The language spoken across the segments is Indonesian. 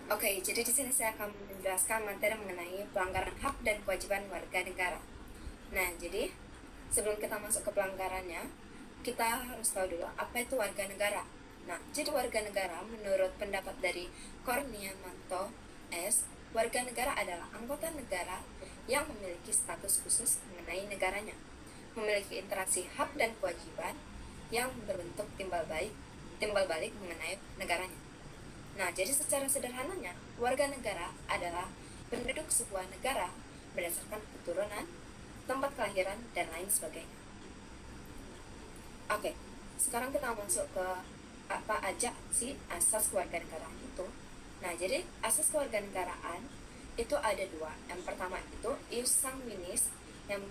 Oke, jadi di sini saya akan menjelaskan materi mengenai pelanggaran hak dan kewajiban warga negara. Nah, jadi sebelum kita masuk ke pelanggarannya, kita harus tahu dulu apa itu warga negara. Nah, jadi warga negara menurut pendapat dari Korniamanto S, warga negara adalah anggota negara yang memiliki status khusus mengenai negaranya, memiliki interaksi hak dan kewajiban yang berbentuk timbal balik mengenai negaranya. Nah, jadi secara sederhananya, warga negara adalah penduduk sebuah negara berdasarkan keturunan, tempat kelahiran, dan lain sebagainya. Oke, sekarang kita masuk ke apa aja sih asas kewarganegaraan itu. Nah, jadi asas kewarganegaraan itu ada dua. Yang pertama itu ius sanguinis, yang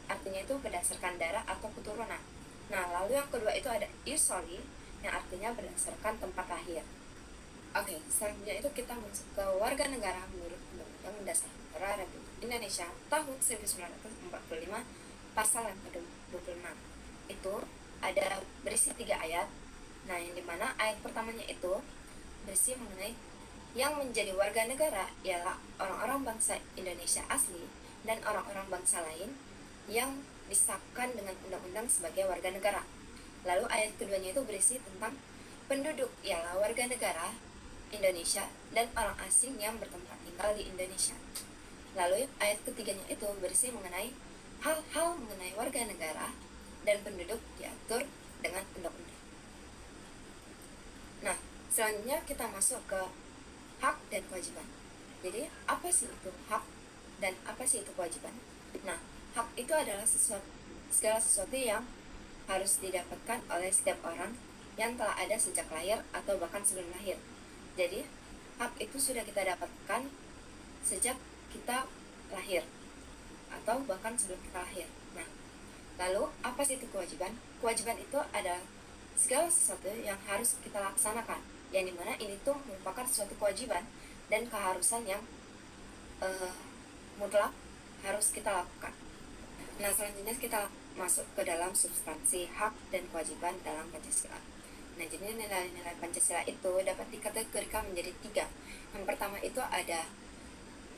artinya itu berdasarkan darah atau keturunan. Nah, lalu yang kedua itu ada ius soli, yang artinya berdasarkan tempat lahir. Oke, selanjutnya itu kita masuk ke warga negara menurut Undang-Undang Dasar Negara Republik Indonesia tahun 1945 pasal yang ke-26. Itu ada berisi 3 ayat. Nah, yang dimana ayat pertamanya itu berisi mengenai yang menjadi warga negara ialah orang-orang bangsa Indonesia asli dan orang-orang bangsa lain yang disahkan dengan undang-undang sebagai warga negara. Lalu ayat keduanya itu berisi tentang penduduk ialah warga negara Indonesia dan orang asing yang bertempat tinggal di Indonesia. Lalu ayat ketiganya itu berisi mengenai hal-hal mengenai warga negara dan penduduk diatur dengan undang-undang. Nah, selanjutnya kita masuk ke hak dan kewajiban. Jadi, apa sih itu hak dan apa sih itu kewajiban? Nah, hak itu adalah segala sesuatu yang harus didapatkan oleh setiap orang yang telah ada sejak lahir atau bahkan sebelum lahir. Jadi, hak itu sudah kita dapatkan sejak kita lahir atau bahkan sebelum kita lahir. Nah, lalu apa sih itu kewajiban? Kewajiban itu adalah segala sesuatu yang harus kita laksanakan, yang dimana ini tuh merupakan suatu kewajiban dan keharusan yang mutlak harus kita lakukan. Nah, selanjutnya kita masuk ke dalam substansi hak dan kewajiban dalam Pancasila. Nah, jadi nilai-nilai Pancasila itu dapat dikategorikan menjadi 3. Yang pertama itu ada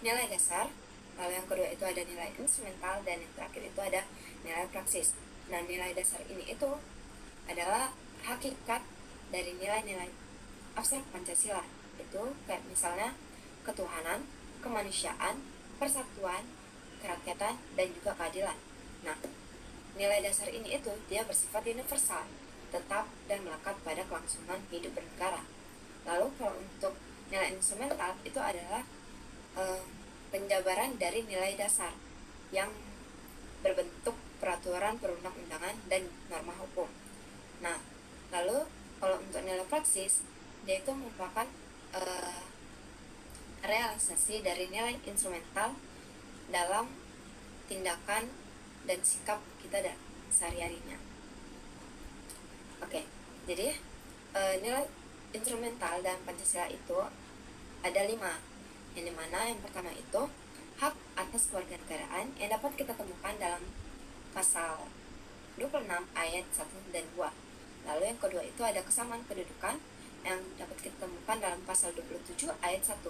nilai dasar, lalu yang kedua itu ada nilai instrumental, dan yang terakhir itu ada nilai praksis. Nah, nilai dasar ini itu adalah hakikat dari nilai-nilai abstrak Pancasila. Itu kayak misalnya ketuhanan, kemanusiaan, persatuan, kerakyatan, dan juga keadilan. Nah, nilai dasar ini itu dia bersifat universal, tetap dan melekat pada kelangsungan hidup bernegara. Lalu kalau untuk nilai instrumental itu adalah penjabaran dari nilai dasar yang berbentuk peraturan perundang-undangan dan norma hukum. Nah, lalu kalau untuk nilai praksis, dia itu merupakan realisasi dari nilai instrumental dalam tindakan dan sikap kita sehari-harinya. Oke, jadi nilai instrumental dalam Pancasila itu ada 5, yang dimana yang pertama itu hak atas kewarganegaraan yang dapat kita temukan dalam pasal 26 ayat 1 dan 2. Lalu yang kedua itu ada kesamaan kedudukan yang dapat kita temukan dalam pasal 27 ayat 1,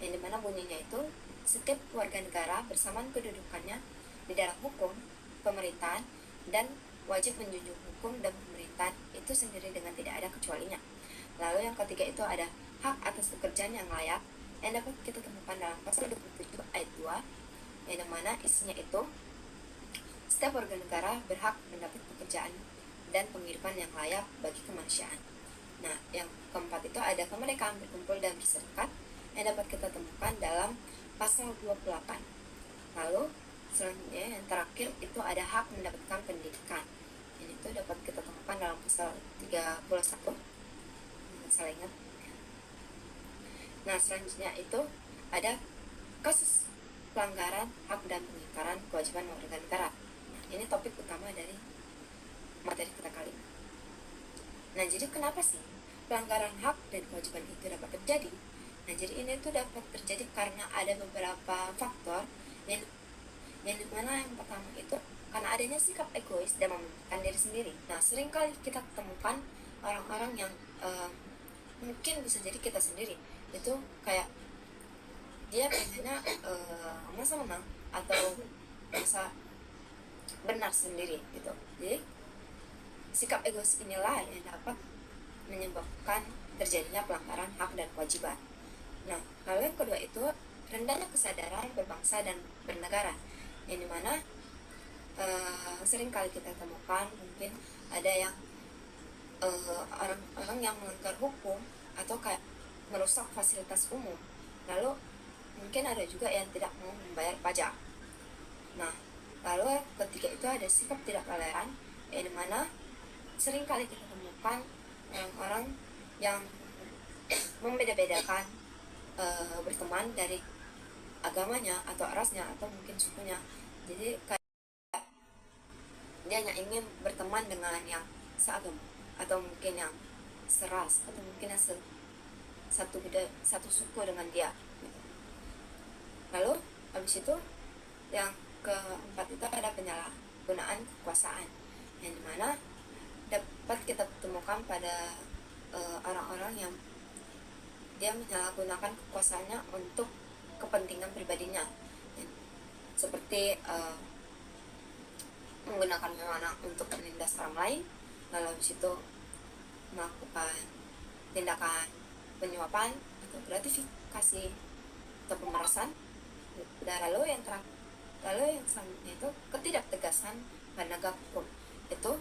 yang dimana bunyinya itu setiap warga negara bersamaan kedudukannya di dalam hukum, pemerintahan, dan wajib menjunjung hukum dan pemerintahan itu sendiri dengan tidak ada kecualinya. Lalu yang ketiga itu ada hak atas pekerjaan yang layak yang dapat kita temukan dalam pasal 27 ayat 2, yang dimana isinya itu setiap warga negara berhak mendapat pekerjaan dan penghidupan yang layak bagi kemanusiaan. Nah, yang keempat itu ada kemerdekaan berkumpul dan berserikat yang dapat kita temukan dalam pasal 28. Lalu selanjutnya yang terakhir itu ada hak mendapatkan pendidikan. Ini itu dapat kita temukan dalam pasal 31. Salah ingat. Nah, selanjutnya itu ada kasus pelanggaran hak dan pengingkaran kewajiban warga negara. Nah, ini topik utama dari materi kita kali ini. Nah, jadi kenapa sih pelanggaran hak dan kewajiban itu dapat terjadi? Nah, jadi ini tuh dapat terjadi karena ada beberapa faktor yang dimana yang pertama itu karena adanya sikap egois dan mementingkan diri sendiri. Nah, seringkali kita temukan orang-orang yang mungkin bisa jadi kita sendiri itu kayak dia pengennya masa menang atau masa benar sendiri gitu. Jadi sikap egois inilah yang dapat menyebabkan terjadinya pelanggaran hak dan kewajiban. Nah, lalu yang kedua itu rendahnya kesadaran berbangsa dan bernegara, yang dimana sering kali kita temukan mungkin ada yang orang-orang yang melanggar hukum atau kayak merusak fasilitas umum, lalu mungkin ada juga yang tidak mau membayar pajak. Nah, lalu ketiga itu ada sikap tidak toleran, yang dimana sering kali kita temukan orang-orang yang membeda-bedakan berteman dari agamanya atau rasnya atau mungkin sukunya. Jadi kayak dia hanya ingin berteman dengan yang seagama atau mungkin yang seras atau mungkin yang satu suku dengan dia gitu. Lalu habis itu yang keempat itu ada penyalahgunaan kekuasaan, yang dimana dapat kita temukan pada orang-orang yang dia menyalahgunakan kekuasaannya untuk kepentingan pribadinya, seperti menggunakan wewenang untuk menindas orang lain, lalu habis itu melakukan tindakan penyuapan atau gratifikasi atau pemerasan. Lalu yang selanjutnya itu ketidaktegasan penegak hukum, itu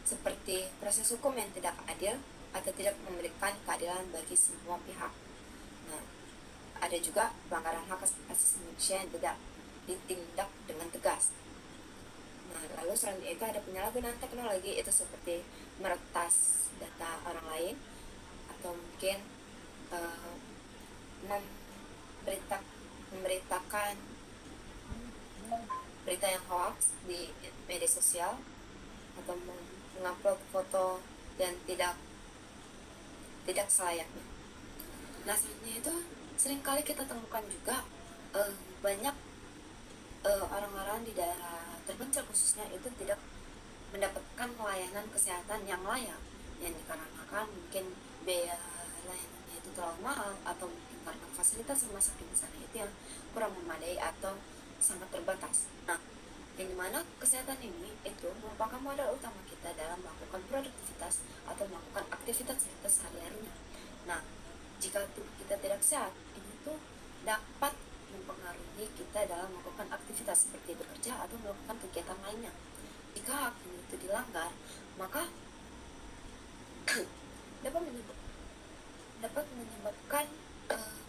seperti proses hukum yang tidak adil atau tidak memberikan keadilan bagi semua pihak. Nah, ada juga pelanggaran hak asasi manusia yang tidak ditindak dengan tegas. Nah, lalu selanjutnya itu ada penyalahgunaan teknologi, itu seperti meretas data orang lain atau mungkin memberitakan berita yang hoax di media sosial atau mengupload foto yang tidak selayaknya. Nah, selanjutnya itu seringkali kita temukan juga banyak orang-orang di daerah terpencil khususnya itu tidak mendapatkan pelayanan kesehatan yang layak, yang dikarenakan mungkin biaya layanannya itu terlalu mahal atau mungkin karena fasilitas rumah sakit di sana itu yang kurang memadai atau sangat terbatas. Nah, yang dimana kesehatan ini itu merupakan modal utama kita dalam melakukan produktivitas atau melakukan aktivitas kita sehari-harinya. Nah, jika tubuh kita tidak sehat, ini tuh dapat mempengaruhi kita dalam melakukan aktivitas seperti bekerja atau melakukan kegiatan lainnya. Jika hak ini itu dilanggar, maka dapat menyebabkan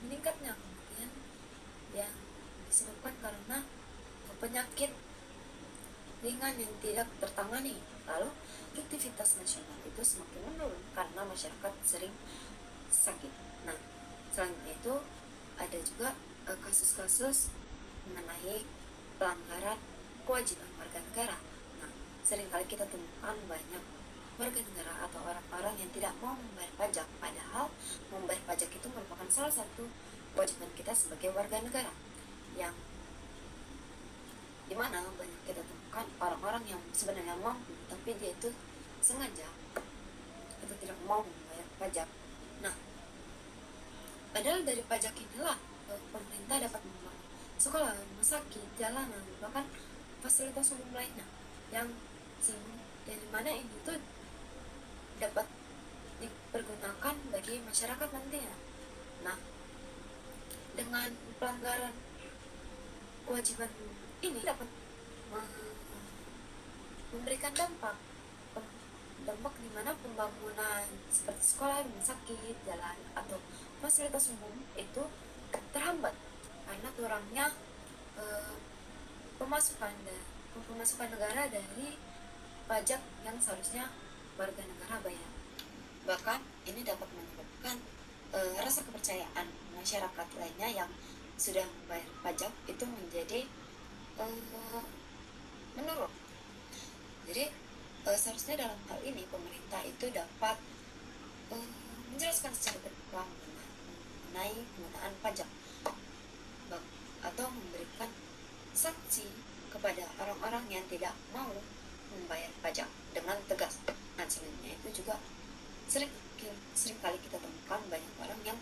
meningkatnya kematian yang disebabkan karena penyakit ringan yang tidak tertangani. Lalu produktivitas nasional itu semakin menurun karena masyarakat sering sakit. Nah, selanjutnya itu ada juga kasus-kasus mengenai pelanggaran kewajiban warga negara. Nah, seringkali kita temukan banyak warga negara atau orang-orang yang tidak mau membayar pajak, padahal membayar pajak itu merupakan salah satu kewajiban kita sebagai warga negara, yang dimana banyak kita temukan orang-orang yang sebenarnya mampu tapi dia itu sengaja atau tidak mau membayar pajak. Nah, padahal dari pajak inilah pemerintah dapat membangun sekolah, rumah sakit, jalanan, bahkan fasilitas umum lainnya yang dimana ini tuh dapat dipergunakan bagi masyarakat nantinya. Nah, dengan pelanggaran kewajiban ini dapat memberikan dampak di mana pembangunan seperti sekolah, rumah sakit, jalan atau fasilitas umum itu terhambat karena kurangnya pemasukan negara dari pajak yang seharusnya warga negara bayar. Bahkan ini dapat menyebabkan rasa kepercayaan masyarakat lainnya yang sudah membayar pajak itu menjadi menurun. Jadi seharusnya dalam hal ini pemerintah itu dapat menjelaskan secara terang mengenai penggunaan pajak atau memberikan sanksi kepada orang-orang yang tidak mau membayar pajak dengan tegas. Nah, sebenarnya itu juga sering sering kali kita temukan banyak orang yang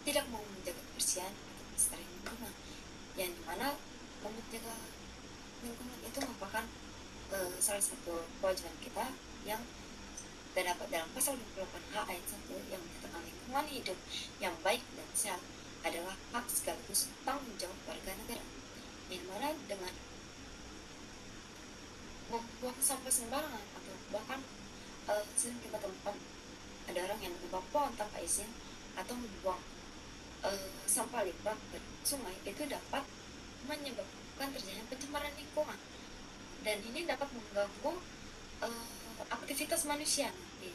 tidak mau menjaga kebersihan atau kelestarian lingkungan, yang dimana menjaga lingkungan itu merupakan salah satu kewajiban kita yang terdapat dalam pasal 28H ayat 1 yang menyatakan lingkungan hidup yang baik dan sehat adalah hak sekaligus tanggung jawab warga negara, yang mana dengan membuang sampah sembarangan atau bahkan sering kita temukan ada orang yang menebang pohon tanpa izin atau membuang sampah limbah ke sungai, itu dapat menyebabkan terjadinya pencemaran lingkungan, dan ini dapat mengganggu aktivitas manusia nanti,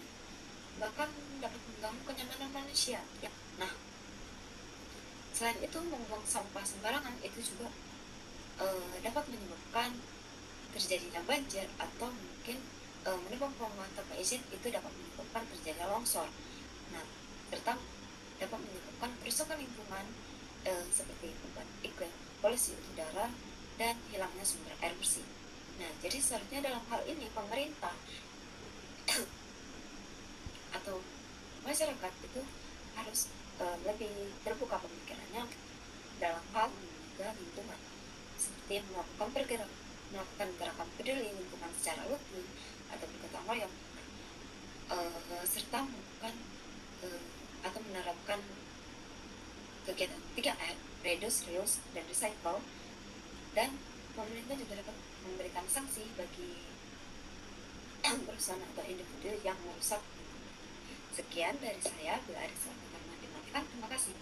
bahkan dapat mengganggu kenyamanan manusia ya. Nah, selain itu membuang sampah sembarangan itu juga dapat menyebabkan terjadinya banjir, atau mungkin menebang pohon tanpa izin itu dapat menyebabkan terjadinya longsor. Nah, serta dapat menyebabkan kerusakan lingkungan seperti perubahan iklim, polusi udara, dan hilangnya sumber air bersih. Nah, jadi seharusnya dalam hal ini pemerintah atau masyarakat itu harus lebih terbuka pemikirannya dalam hal menjaga lingkungan, seperti melakukan gerakan peduli lingkungan secara rutin atau bergotong royong, serta melakukan atau menerapkan kegiatan 3R, reduce, reuse, dan recycle. Dan pemerintah juga dapat memberikan sanksi bagi perusahaan atau individu yang merusak. Sekian dari saya, bila ada salah kata dimaafkan. Terima kasih.